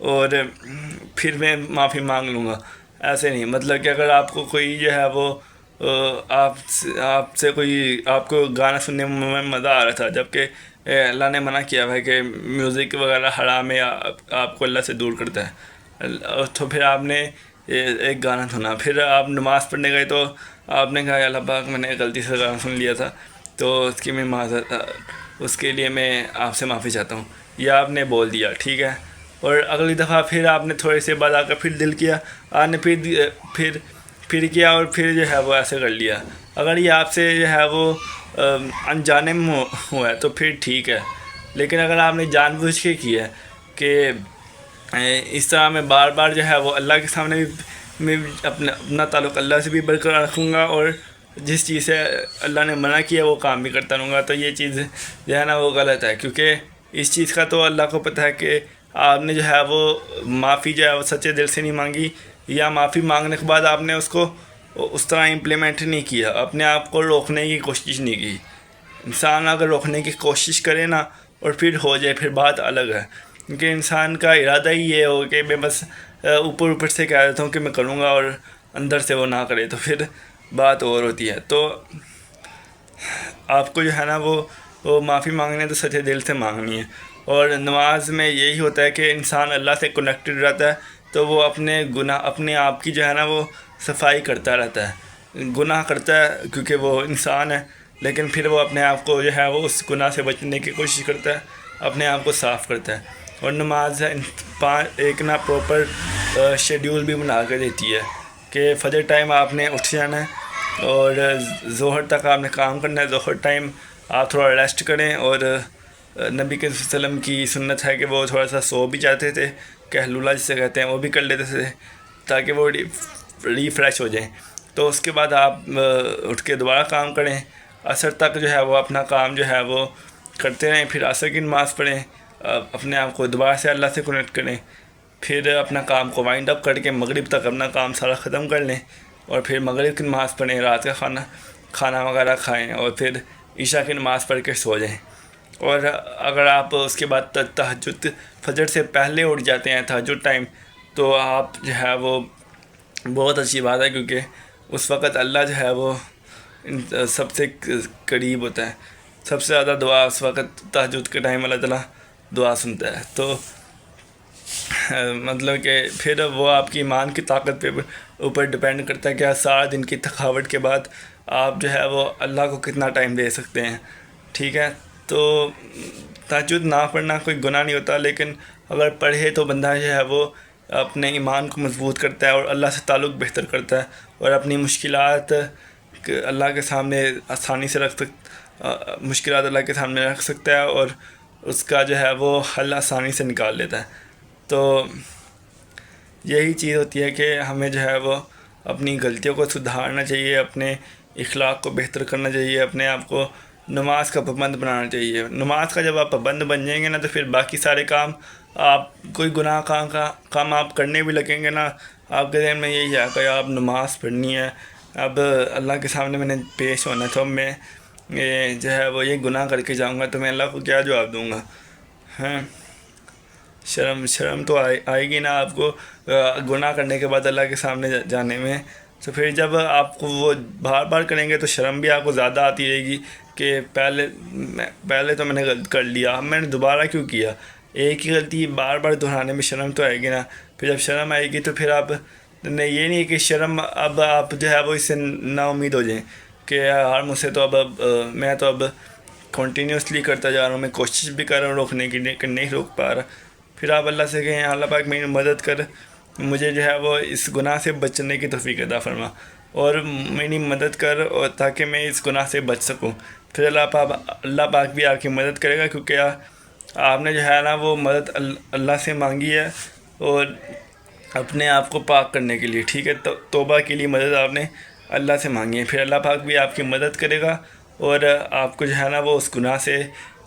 اور پھر میں معافی مانگ لوں گا. ایسے نہیں. مطلب کہ اگر آپ کو کوئی جو ہے وہ آپ سے کوئی آپ کو گانا سننے میں مزہ آ رہا تھا، جبکہ اللہ نے منع کیا ہے کہ میوزک وغیرہ حرام ہے، آپ کو اللہ سے دور کرتا ہے، تو پھر آپ نے ایک گانا سنا، پھر آپ نماز پڑھنے گئے تو آپ نے کہا اللہ پاک میں نے غلطی سے گانا سن لیا تھا، تو اس کی میں معذرت، اس کے لیے میں آپ سے معافی چاہتا ہوں، یہ آپ نے بول دیا، ٹھیک ہے. اور اگلی دفعہ پھر آپ نے تھوڑے سے بعد آ کر پھر دل کیا، آپ نے پھر کیا، اور پھر جو ہے وہ ایسے کر لیا. اگر یہ آپ سے جو ہے وہ انجانے میں ہوا ہے تو پھر ٹھیک ہے. لیکن اگر آپ نے جان بوجھ کے کیا ہے کہ اس طرح میں بار بار جو ہے وہ اللہ کے سامنے بھی میں اپنا تعلق اللہ سے بھی برقرار رکھوں گا، اور جس چیز سے اللہ نے منع کیا وہ کام بھی کرتا رہوں گا، تو یہ چیز جو ہے نا وہ غلط ہے. کیونکہ اس چیز کا تو اللہ کو پتہ ہے کہ آپ نے جو ہے وہ معافی جو ہے وہ سچے دل سے نہیں مانگی، یا معافی مانگنے کے بعد آپ نے اس کو اس طرح امپلیمنٹ نہیں کیا، اپنے آپ کو روکنے کی کوشش نہیں کی. انسان اگر روکنے کی کوشش کرے نا اور پھر ہو جائے پھر بات الگ ہے. کیونکہ انسان کا ارادہ ہی یہ ہو کہ میں بس اوپر سے کہہ دیتا ہوں کہ میں کروں گا، اور اندر سے وہ نہ کرے، تو پھر بات اور ہوتی ہے. تو آپ کو جو ہے نا وہ معافی مانگنی ہے تو سچے دل سے مانگنی ہے. اور نماز میں یہی ہوتا ہے کہ انسان اللہ سے کنیکٹڈ رہتا ہے، تو وہ اپنے آپ کی جو ہے نا وہ صفائی کرتا رہتا ہے. گناہ کرتا ہے کیونکہ وہ انسان ہے، لیکن پھر وہ اپنے آپ کو جو ہے وہ اس گناہ سے بچنے کی کوشش کرتا ہے، اپنے آپ کو صاف کرتا ہے. اور نماز ایک نا پراپر شیڈیول بھی بنا کے دیتی ہے کہ فجر ٹائم آپ نے اٹھ جانا ہے، اور ظہر تک آپ نے کام کرنا ہے. ظہر ٹائم آپ تھوڑا ریسٹ کریں، اور نبی کے وسلم کی سنت ہے کہ وہ تھوڑا سا سو بھی جاتے تھے، کہلولہ جسے کہتے ہیں، وہ بھی کر لیتے تھے تاکہ وہ ریفریش ہو جائیں. تو اس کے بعد آپ اٹھ کے دوبارہ کام کریں. عصر تک جو ہے وہ اپنا کام جو ہے وہ کرتے رہیں، پھر عصر کی نماز پڑھیں، اپنے آپ کو دوبارہ سے اللہ سے کنیکٹ کریں، پھر اپنا کام کو وائنڈ اپ کر کے مغرب تک اپنا کام سارا ختم کر لیں، اور پھر مغرب کی نماز پڑھیں، رات کا کھانا وغیرہ کھائیں، اور پھر عشاء کی نماز پڑھ کے سو جائیں. اور اگر آپ اس کے بعد تہجد فجر سے پہلے اٹھ جاتے ہیں تہجد ٹائم، تو آپ جو ہے وہ بہت اچھی بات ہے، کیونکہ اس وقت اللہ جو ہے وہ سب سے قریب ہوتا ہے. سب سے زیادہ دعا اس وقت تہجد کے ٹائم اللہ تعالیٰ دعا سنتا ہے. تو مطلب کہ پھر وہ آپ کی ایمان کی طاقت پہ اوپر ڈپینڈ کرتا ہے کہ سارا دن کی تھکاوٹ کے بعد آپ جو ہے وہ اللہ کو کتنا ٹائم دے سکتے ہیں. ٹھیک ہے. تو تہجد نہ پڑھنا کوئی گناہ نہیں ہوتا، لیکن اگر پڑھے تو بندہ جو ہے وہ اپنے ایمان کو مضبوط کرتا ہے، اور اللہ سے تعلق بہتر کرتا ہے، اور اپنی مشکلات اللہ کے سامنے آسانی سے مشکلات اللہ کے سامنے رکھ سکتا ہے، اور اس کا جو ہے وہ حل آسانی سے نکال لیتا ہے. تو یہی چیز ہوتی ہے کہ ہمیں جو ہے وہ اپنی غلطیوں کو سدھارنا چاہیے، اپنے اخلاق کو بہتر کرنا چاہیے، اپنے آپ کو نماز کا پابند بنانا چاہیے. نماز کا جب آپ پابند بن جائیں گے نا، تو پھر باقی سارے کام آپ کوئی گناہ کام آپ کرنے بھی لگیں گے نا، آپ کے ذہن میں یہی ہے کہ آپ نماز پڑھنی ہے، اب اللہ کے سامنے میں نے پیش ہونا ہے، تو میں جو ہے وہ یہ گناہ کر کے جاؤں گا تو میں اللہ کو کیا جواب دوں گا. ہاں، شرم تو آئے گی نا آپ کو گناہ کرنے کے بعد اللہ کے سامنے جانے میں. تو پھر جب آپ کو وہ بار بار کریں گے تو شرم بھی آپ کو زیادہ آتی رہے گی کہ پہلے تو میں نے غلط کر لیا، اب میں نے دوبارہ کیوں کیا. ایک ہی غلطی بار بار دہرانے میں شرم تو آئے گی نا. پھر جب شرم آئے گی تو پھر آپ نے یہ نہیں کہ شرم اب آپ جو ہے وہ اس سے نا امید ہو جائیں کہ یار مجھ سے تو میں تو اب کنٹینیوسلی کرتا جا رہا ہوں، میں کوشش بھی کر رہا ہوں روکنے کی، لیکن نہیں روک پا رہا. پھر آپ اللہ سے کہیں اللہ پاک میری مدد کر، مجھے جو ہے وہ اس گناہ سے بچنے کی توفیق عطا فرما، اور میری مدد کر، اور تاکہ میں اس گناہ سے بچ سکوں. پھر اللہ پاک بھی آپ کی مدد کرے گا، کیونکہ آپ نے جو ہے نا وہ مدد اللہ سے مانگی ہے، اور اپنے آپ کو پاک کرنے کے لیے. ٹھیک ہے. توبہ کے لیے مدد آپ نے اللہ سے مانگی ہے، پھر اللہ پاک بھی آپ کی مدد کرے گا، اور آپ کو جو ہے نا وہ اس گناہ سے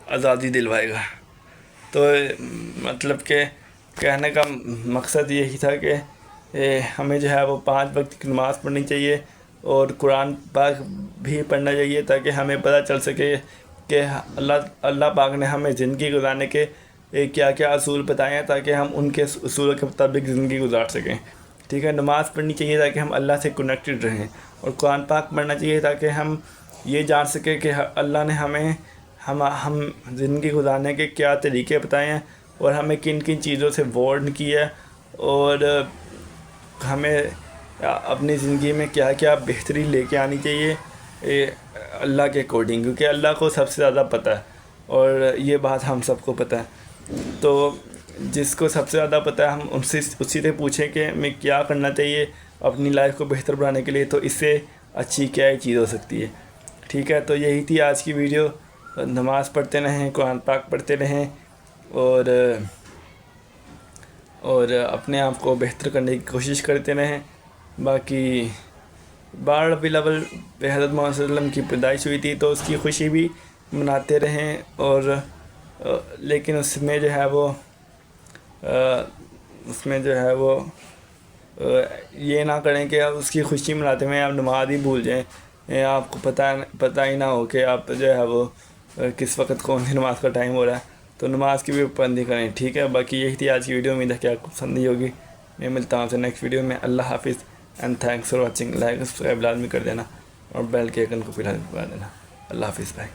آزادی دلوائے گا. تو مطلب کہ کہنے کا مقصد یہی تھا کہ ہمیں جو ہے وہ 5 وقت کی نماز پڑھنی چاہیے، اور قرآن پاک بھی پڑھنا چاہیے، تاکہ ہمیں پتہ چل سکے کہ اللہ پاک نے ہمیں زندگی گزارنے کے کیا کیا اصول بتائے ہیں تاکہ ہم ان کے اصولوں کے مطابق زندگی گزار سکیں. ٹھیک ہے, نماز پڑھنی چاہیے تاکہ ہم اللہ سے کنیکٹڈ رہیں, اور قرآن پاک پڑھنا چاہیے تاکہ ہم یہ جان سکیں کہ اللہ نے ہمیں ہم زندگی گزارنے کے کیا طریقے بتائے ہیں, اور ہمیں کن کن چیزوں سے وارن کیا ہے, اور ہمیں اپنی زندگی میں کیا کیا بہتری لے کے آنی چاہیے اللہ کے اکارڈنگ, کیونکہ اللہ کو سب سے زیادہ پتہ ہے, اور یہ بات ہم سب کو پتہ ہے. تو جس کو سب سے زیادہ پتہ ہے, ہم اسی سے پوچھیں کہ ہمیں کیا کرنا چاہیے اپنی لائف کو بہتر بنانے کے لیے, تو اس سے اچھی کیا چیز ہو سکتی ہے. ٹھیک ہے, تو یہی تھی آج کی ویڈیو. نماز پڑھتے رہیں, قرآن پاک پڑھتے رہیں, اور اپنے آپ کو بہتر کرنے کی کوشش کرتے رہیں. باقی 12 ربیع الاول پہ حضرت محمد صلی اللہ علیہ وسلم کی پیدائش ہوئی تھی, تو اس کی خوشی بھی مناتے رہیں, اور لیکن اس میں جو ہے وہ یہ نہ کریں کہ آپ اس کی خوشی مناتے ہوئے آپ نماز ہی بھول جائیں, آپ کو پتہ ہی نہ ہو کہ آپ جو ہے وہ کس وقت کون سی نماز کا ٹائم ہو رہا ہے. تو نماز کی بھی پابندی کریں. ٹھیک ہے, باقی یہی تھی آج کی ویڈیو. امید ہے کہ آپ کو پسند نہیں ہوگی. میں ملتا ہوں آپ سے نیکسٹ ویڈیو میں. اللہ حافظ and thanks for watching. Like subscribe لازمی کر دینا, اور بیل کے آئکن کو فی الحال دبا دینا. اللہ حافظ بھائی.